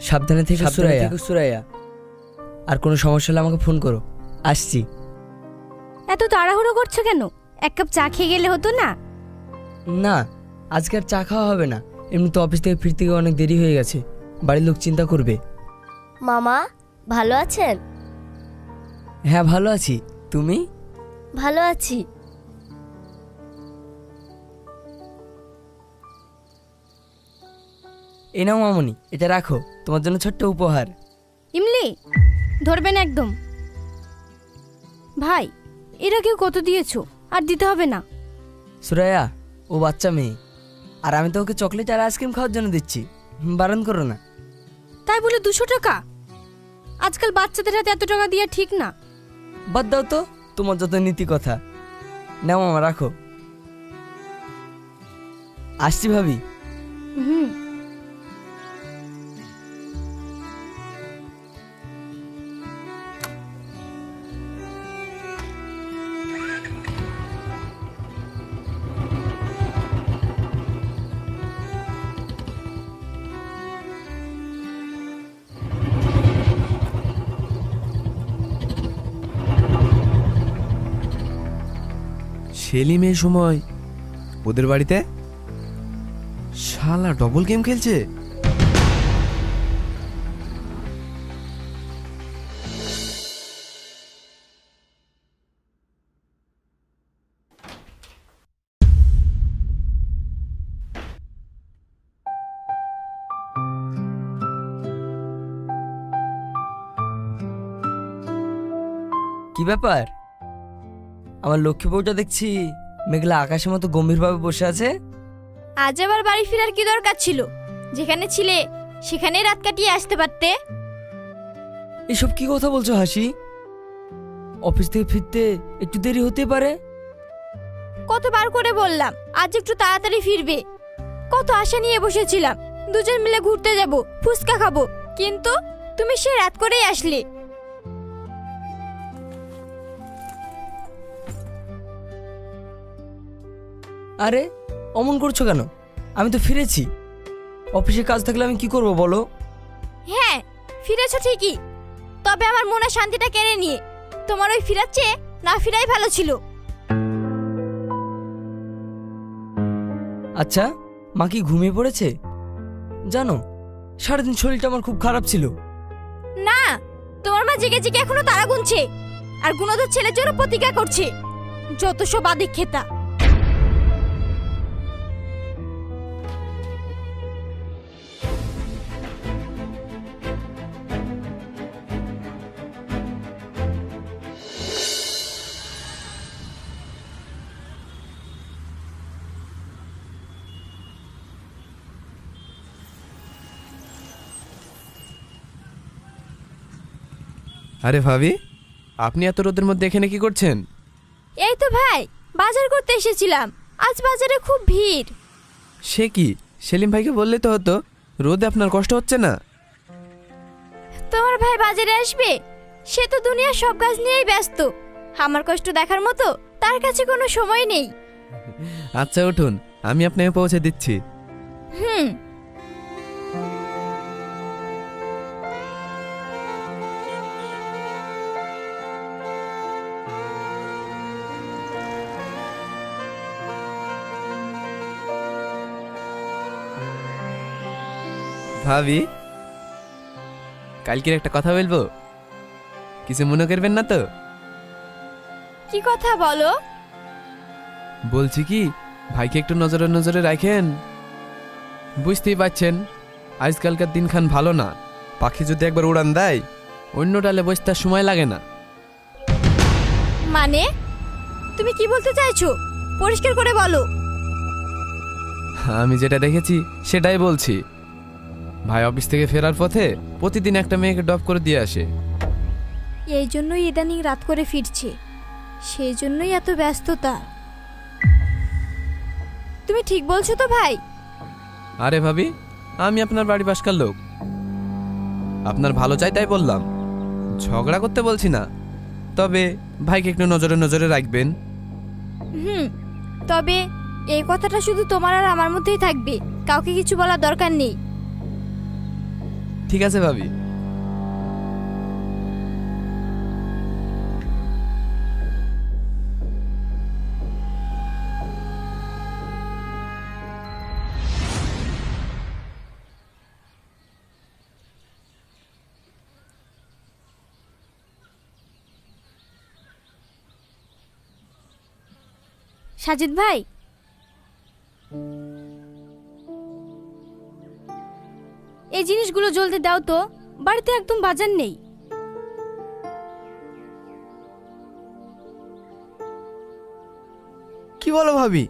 সাবধানে থেকে সুরাইয়া। আর কোনো সমস্যা হলে আমাকে ফোন করো। আসছি। এত তাড়াহুড়ো করছো কেন? এক কাপ চা খেয়ে গেলে হতো না? না, আজকে আর চা খাওয়া হবে না। এমনি তো অফিস থেকে ফিরতে গিয়ে অনেক দেরি হয়ে গেছে। বাড়ির লোক চিন্তা করবে। মামা ভালো আছেন? হ্যাঁ ভালো আছি, তুমি? ভালো আছি। এই নাও মামনি, এটা রাখো, তোমার জন্য ছোট্ট উপহার। ইমলি, ধরবেন একদম। ভাই, এরা কেউ কত দিয়েছো? আর দিতে হবে না। সুরাইয়া, ও বাচ্চা মেয়ে, আর আমি তো ওকে চকলেট আর আইসক্রিম খাওয়ার জন্য দিচ্ছি। বারণ করো না। তাই বলে 200 টাকা? আজকাল বাচ্চাদের হাতে এত টাকা দেওয়া ঠিক না। বাদ দাও তো, তোমার যত নীতি কথা। নাও মামা, রাখো। আসছি ভাবি। হুম। সেলিম এই সময় ওদের বাড়িতে? শালা ডবল গেম খেলছে। কি ব্যাপার? আমার লক্ষ্মী বউটা দেখছি মেঘলা আকাশের মতো গম্ভীরভাবে বসে আছে। আজ আবার বাড়ি ফেরার কি দরকার ছিল? যেখানে ছিলে সেখানেই রাত কাটিয়ে আসতে পারতে। এসব কি কথা বলছো হাসি? অফিস থেকে ফিরতে একটু দেরি হতে পারে। কতবার করে বললাম আজ একটু তাড়াতাড়ি ফিরবে। কত আশা নিয়ে বসেছিলাম দুজন মিলে ঘুরতে যাব, ফুচকা খাবো, কিন্তু তুমি সে রাত করেই আসলে। আরে অমন করছো কেন? আমি তো ফিরেছি। অফিসে কাজ থাকলে আমি কি করব বলো? হ্যাঁ ফিরেছো ঠিকই, তবে আমার মনে শান্তিটা কেড়ে নিয়ে তোমার ওই ফিরার চেয়ে না ফিরাই ভালো ছিল। আচ্ছা, মা কি ঘুমিয়ে পড়েছে? জানো, সারাদিন শরীরটা আমার খুব খারাপ ছিল। না, তোমার মা জেগে জেগে এখনো তারা গুনছে আর গুণধর ছেলের জন্য প্রতিজ্ঞা করছে। যত সব আদিক্ষেতা। আরে ভাবি, আপনি এত রোদের মধ্যে এখানে কি করছেন? এই তো ভাই, বাজার করতে এসেছিলাম। আজ বাজারে খুব ভিড়। সে কি, সেলিম ভাইকে বললে তো হতো। রোদে আপনার কষ্ট হচ্ছে না? তোমার ভাই বাজারে আসবে, সে তো দুনিয়ার সব কাজ নিয়েই ব্যস্ত। আমার কষ্ট দেখার মতো তার কাছে কোনো সময় নেই। আচ্ছা উঠুন, আমি আপনাকে পৌঁছে দিচ্ছি। হুম। ভাবি, কালকের একটা কথা বলবো, কিছু মনে করবেন না তো? কি কথা বলো? বলছি কি, ভাইকে একটু নজরে নজরে রাখেন। বুঝতেই পারছেন আজকালকার দিনখান ভালো না। পাখি যদি একবার উড়ান দেয়, অন্য ডালে বসতে আর সময় লাগে না। মানে তুমি কি বলতে চাইছো? পরিষ্কার করে বলো। আমি যেটা দেখেছি সেটাই বলছি। ভাই অফিস থেকে ফেরার পথে প্রতিদিন একটা মেয়েকে ড্রপ করে দিয়ে আসে। এই জন্যই ইদানিং রাত করে ফিরছে, সেই জন্যই এত ব্যস্ততা। তুমি ঠিক বলছো তো ভাই? আরে ভাবি, আমি আপনার বাড়ি পাশকার লোক, আপনার ভালো চাই তাই বললাম। ঝগড়া করতে বলছি না, তবে ভাইকে একটু নজরে নজরে রাখবেন। হুম, তবে এই কথাটা শুধু তোমার আর আমার মধ্যেই থাকবে, কাউকে কিছু বলার দরকার নেই। ঠিক আছে ভাবি। সাজিদ ভাই, এই জিনিসগুলো জ্বলতে দাও তো, বাড়িতে একদম বাজার নেই। কি বলো ভাবি,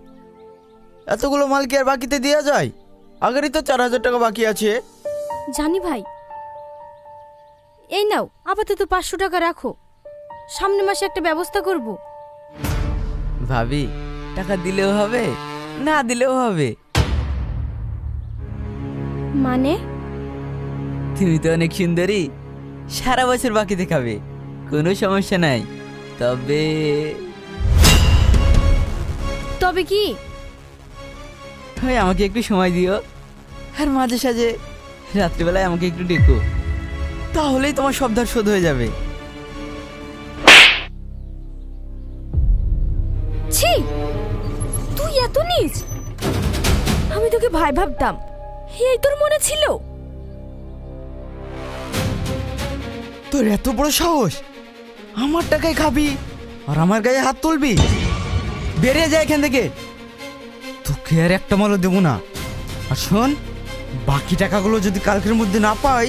এতগুলো মাল কি আর বাকিতে দেওয়া যায়? আগেরই তো 4,000 টাকা বাকি আছে। জানি ভাই, এই নাও আপাতত 500 টাকা রাখো, সামনের মাসে একটা ব্যবস্থা করব। ভাবি, টাকা দিলেও হবে, না দিলেও হবে। মানে? তুমি তো অনেক সুন্দরী, সারা বছর বাকিতে খাবে, কোনো সমস্যা নাই। তবে তবে কি? ভাই, আমাকে একটু সময় দিও, আর মাঝে সাঝে রাত্রিবেলায় আমাকে একটু ডেকো, তাহলেই তোমার সব ধার শোধ হয়ে যাবে। ছি, তুই এত নীচ! আমি তোকে ভাই ভাবতাম, এই তোর মনে ছিল? তোর এত বড় সাহস, আমার টাকায় খাবি আর আমার গায়ে হাত তুলবি? বেরিয়ে যায় এখান থেকে, তোকে আর একটা মালও দেবো না। আর শোন, বাকি টাকাগুলো যদি কালকের মধ্যে না পাই,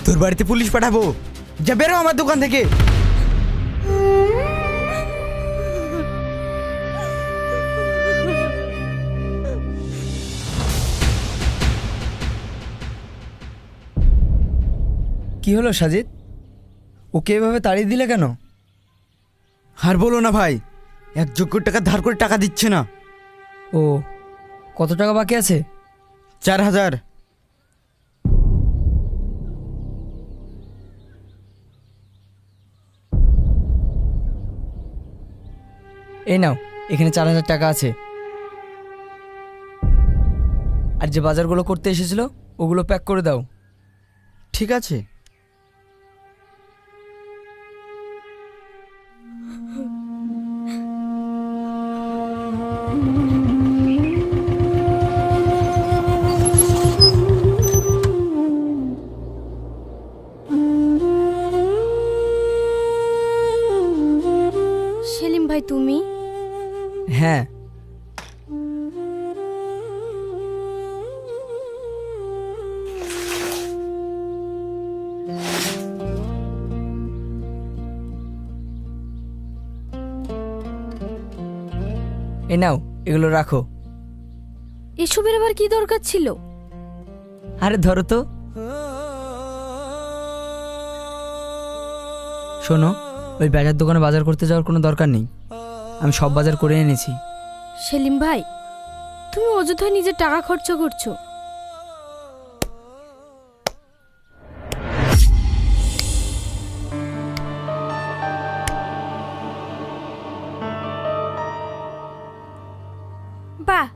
তোর বাড়িতে পুলিশ পাঠাবো। যা, বেরো আমার দোকান থেকে। কি হলো সাজিদ, ওকে এভাবে তাড়িয়ে দিলে কেন? আর বলো না ভাই, 1 যোগ্য টাকা ধার করে টাকা দিচ্ছে না। ও, কত টাকা বাকি আছে? 4,000। এই নাও, এখানে 4,000 টাকা আছে। আর যে বাজারগুলো করতে এসেছিল ওগুলো প্যাক করে দাও। ঠিক আছে। সেলিম ভাই, তুমি? হ্যাঁ, এই নাও, এগুলো রাখো। এসবের আবার কি দরকার ছিল? আরে ধরো তো। শোনো, ওই বাজার দোকানে বাজার করতে যাওয়ার কোনো দরকার নেই, আমি সব বাজার করে এনেছি। সেলিম ভাই, তুমি অযথায় নিজের টাকা খরচ করছো। বাহ,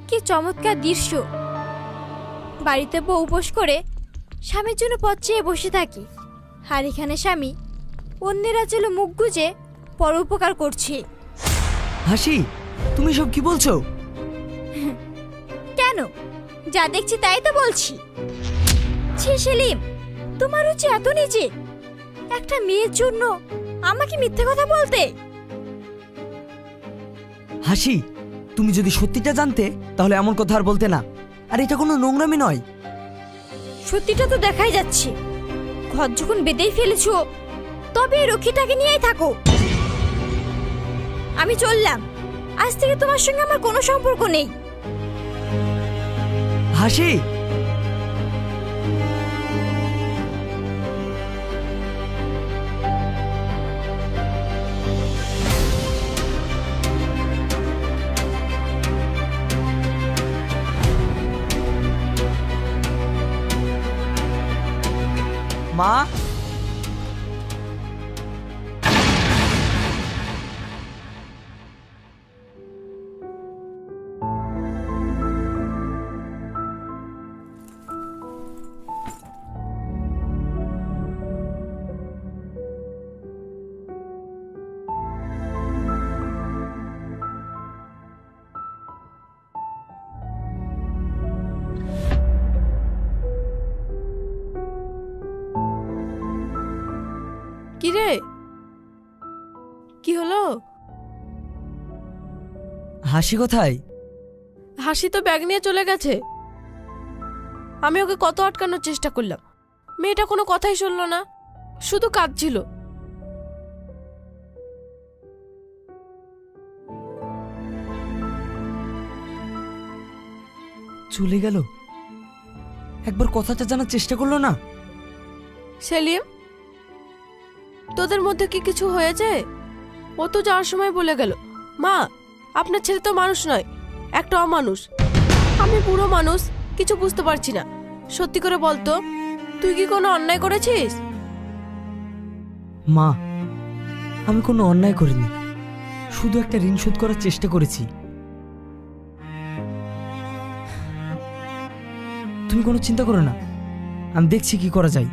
কি চমৎকার দৃশ্য! বাড়িতে বউ উপোস করে স্বামীর জন্য পথ চেয়ে বসে থাকি, আর এখানে স্বামী অন্যেরা ছিল মুখ গুজে পর উপকার করছে। হাসি, তুমি সব কি বলছো? কেন, যা দেখছি তাই তো বলছি। ছি সেলিম, তোমার রুচি এত নিচে, একটা মেয়ের জন্য আমাকে মিথ্যে কথা বলতে! হাসি, তুমি যদি সত্যিটা জানতে তাহলে এমন কথা আর বলতে না। আর এটা কোনো নোংরামি নয়। সত্যিটা তো দেখাই যাচ্ছে, ঘর যখন বেঁধেই ফেলেছো তবে এই রক্ষীটাকে নিয়েই থাকো। আমি চললাম, আজ থেকে তোমার সঙ্গে আমার কোনো সম্পর্ক নেই। হাসি, মা, কি রে, কি হলো? হাসি কোথায়? হাসি তো ব্যাগ নিয়ে চলে গেছে। আমি ওকে কত আটকানোর চেষ্টা করলাম, মেয়েটা কোনো কথাই শুনলো না, শুধু কাঁদছিল। চলে গেল? একবার কথাটা জানার চেষ্টা করলো না? সেলিম, তোদের মধ্যে কি কিছু হয়েছে? ও তো যাওয়ার সময় বলে গেল, মা আপনার ছেলে তো মানুষ নয়, একটা অমানুষ। আমি পুরো মানুষ, কিছু বুঝতে পারছি না। সত্যি করে বলতো, তুই কি কোনো অন্যায় করেছিস? মা, আমি কোনো অন্যায় করিনি, শুধু একটা ঋণ শোধ করার চেষ্টা করেছি। তুমি কোনো চিন্তা করো না, আমি দেখছি কি করা যায়।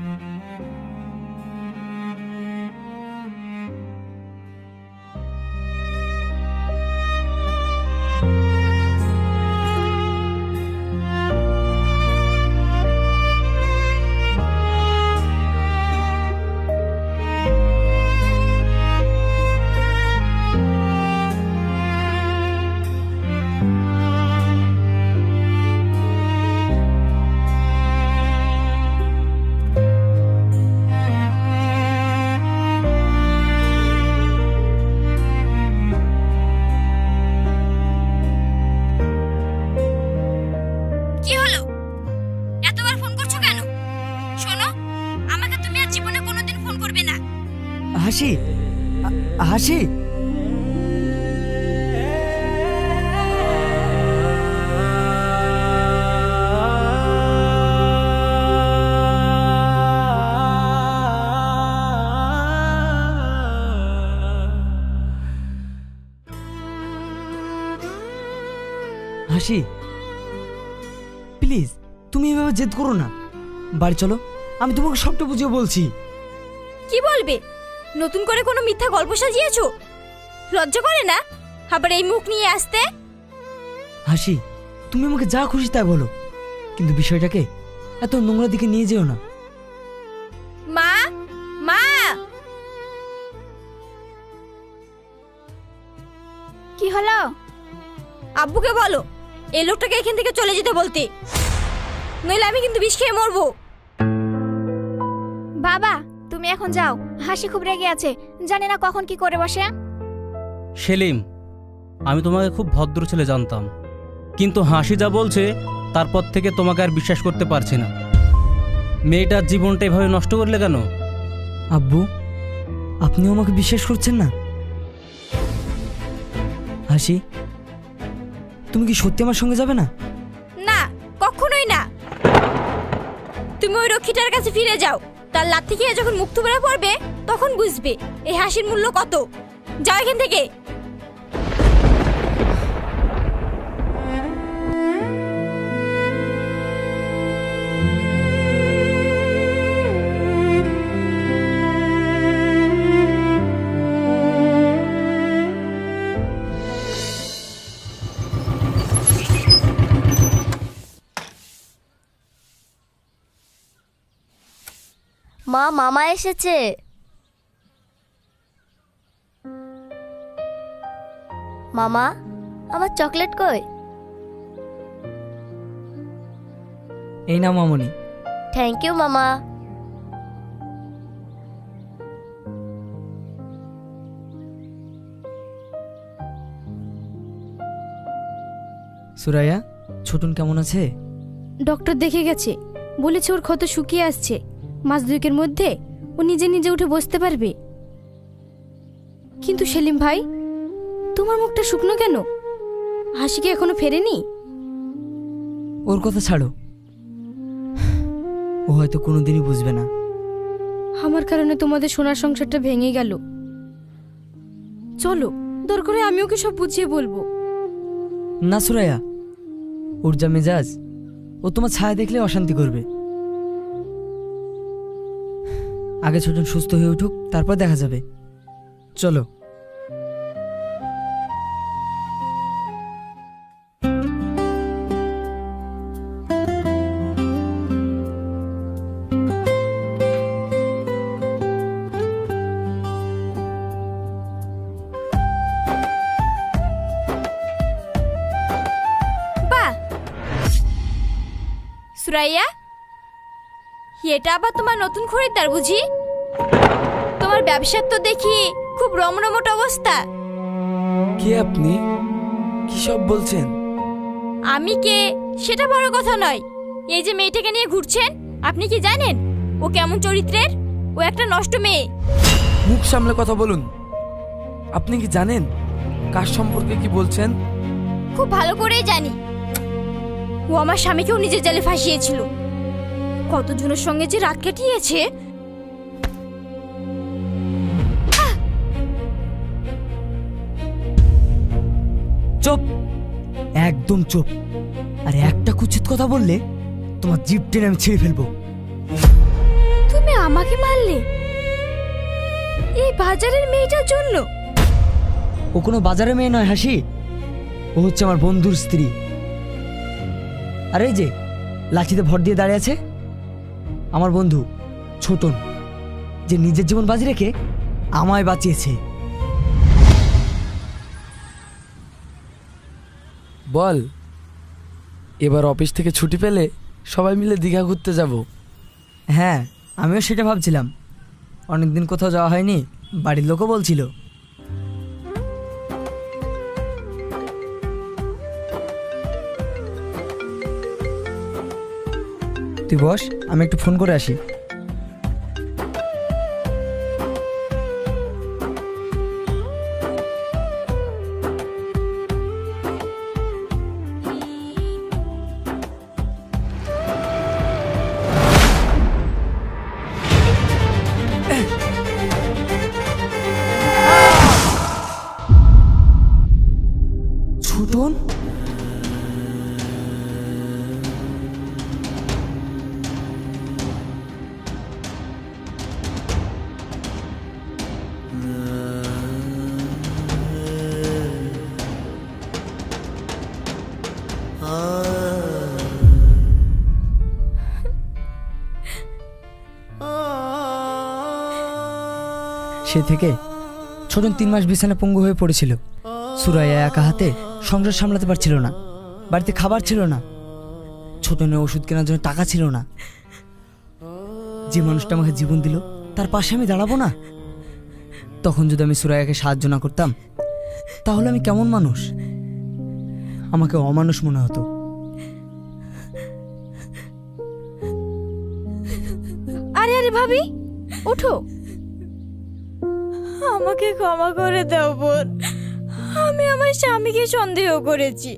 কি হলো? এতবার ফোন করছো কেন? শোনো, আমাকে তুমি আর জীবনে কোনোদিন ফোন করবে না। হাসি, হাসি, হাসি, প্লিজ তুমি এভাবে জেদ করো না। বাড়ি চলো, আমি তোমাকে সবটা বুঝিয়ে বলছি। কি বলবে? নতুন করে কোনো মিথ্যা গল্প সাজিয়েছো? লজ্জা করে না আবার এই মুখ নিয়ে আসতে? হাসি, তুমি আমাকে যা খুশি তাই বলো, কিন্তু বিষয়টাকে এত নোংরা দিকে নিয়ে যেও না। মা, মা! কি হলো? আব্বুকে বলো এই লোকটাকে এখান থেকে চলে যেতে বলতে, নইলে আমি কিন্তু বিষ খেয়ে মরবো। বাবা, তুমি এখন যাও, হাসি খুব রেগে আছে, জানি না কখন কি করে বসে। সেলিম, আমি তোমাকে খুব ভদ্র ছেলে জানতাম, কিন্তু হাসি যা বলছে তারপর থেকে তোমাকে আর বিশ্বাস করতে পারছি না। মেয়েটার জীবনটা এভাবে নষ্ট করলে কেন? আব্বু, আপনিও আমাকে বিশ্বাস করছেন না? হাসি, তুমি কি সত্যি আমার সঙ্গে যাবে না? না, কখনোই না। তুমি ওই রক্ষীটার কাছে ফিরে যাও, তার লাথি খেয়ে যখন মুখ থুবড়ে পড়বে তখন বুঝবে এই হাসির মূল্য কত। যাও এখান থেকে। মা, মামা এসেছে। মামা, আমার চকলেট কই? এই না মামনি। থ্যাংক ইউ মামা। সুরাইয়া, ছোটন কেমন আছে? ডক্টর দেখে গেছে, বলেছে ওর ক্ষত শুকিয়ে আসছে, মাস দুয়েকের মধ্যে ও নিজে নিজে উঠে বসতে পারবে। কিন্তু সেলিম ভাই, তোমার মুখটা শুকনো কেন? হাসি কি এখনো ফেরেনি? ওর কথা ছাড়ো, ও হয়তো কোনোদিনই বুঝবে না। আমার কারণে তোমাদের সোনার সংসারটা ভেঙে গেল। চলো, দরকারে আমি ওকে সব বুঝিয়ে বলবো। না সুরাইয়া, ওর যা মেজাজ, ও তোমার ছায়া দেখলে অশান্তি করবে। আগে ছোটন সুস্থ হয়ে উঠুক, তারপর দেখা যাবে। চলো। সুরাইয়া, এটা আবার তোমার নতুন খরিদ্দার বুঝি? তোমার ব্যবসার তো দেখি খুব রমরমট অবস্থা। কে আপনি? কি সব বলছেন? আমি কে সেটা বড় কথা নয়, এই যে মেয়েটাকে নিয়ে ঘুরছেন, আপনি কি জানেন ও কেমন চরিত্রের? ও একটা নষ্ট মেয়ে। মুখ সামলে কথা বলুন। আপনি কি জানেন কার সম্পর্কে কি বলছেন? খুব ভালো করেই জানি। ও আমার স্বামীকেও নিজের জালে ফাঁসিয়েছিল। কতজনের সঙ্গে যে রাত কাটিয়েছে। চুপ, একদম চুপ। আর একটা কুচিত কথা বললে তোমার জিভ টেনে আমি ছিঁড়ে ফেলবো। তুমি আমাকে মারলে এই বাজারের মেয়েটার জন্য? ও কোনো বাজারের মেয়ে নয় হাসি, ও হচ্ছে আমার বন্ধুর স্ত্রী। আর এই যে লাঠিতে ভর দিয়ে দাঁড়িয়ে আছে আমার বন্ধু ছোটন, যে নিজের জীবন বাজি রেখে আমায় বাঁচিয়েছে। বল, এবার অফিস থেকে ছুটি পেলে সবাই মিলে দীঘা ঘুরতে যাব। হ্যাঁ, আমিও সেটা ভাবছিলাম। অনেকদিন কোথাও যাওয়া হয়নি, বাড়ির লোকও বলছিল। তুই বস, আমি একটু ফোন করে আসি। ছোটন, সে থেকে ছোটন 3 মাস বিছানা পঙ্গু হয়ে পড়েছিল। সুরাইয়া একা হাতে সংসার সামলাতে পারছিল না, বাড়িতে খাবার ছিল না, ছোটনের ওষুধ কেনার জন্য টাকা ছিল না। যে মানুষটা আমাকে জীবন দিল তার পাশে আমি দাঁড়াবো না? তখন যদি আমি সুরাইয়াকে সাহায্য না করতাম তাহলে আমি কেমন মানুষ? আমাকে অমানুষ মনে হতো। আরে আরে ভাবি, ওঠো। আমাকে ক্ষমা করে দাও বোন, আমি আমার স্বামীকে সন্দেহ করেছি,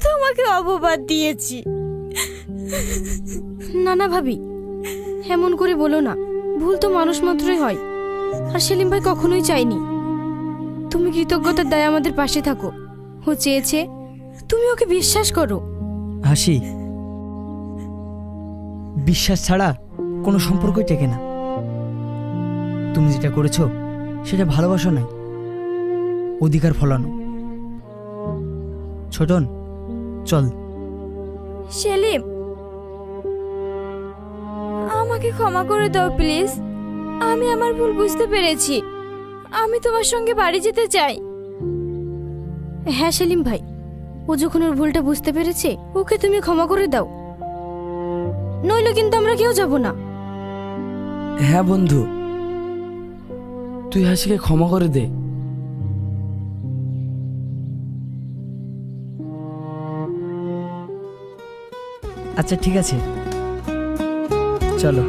তোমাকে অপবাদ দিয়েছি। না না ভাবি, এমন করে বলো না। ভুল তো মানুষ মাত্রই হয়। আর সেলিম ভাই কখনোই চাইনি। তুমি কৃতজ্ঞতার দায়ে আমাদের পাশে থাকো। ও চেয়েছে তুমি ওকে বিশ্বাস করো। হাসি, বিশ্বাস ছাড়া কোনো সম্পর্কই টেকে না। তুমি যেটা করেছো সেটা ভালোবাসা নয়, অধিকার ফলানো। ছোটন, চল। সেলিম, আমাকে ক্ষমা করে দাও প্লিজ। আমি আমার ভুল বুঝতে পেরেছি। আমি তোমার সঙ্গে বাড়ি যেতে চাই। হ্যাঁ সেলিম ভাই, ও যখন ওর ভুলটা বুঝতে পেরেছে, ওকে তুমি ক্ষমা করে দাও, নইলে কিন্তু আমরা কেউ যাব না। হ্যাঁ বন্ধু, তুই হাসিকে ক্ষমা করে দে। আচ্ছা ঠিক আছে, চলো।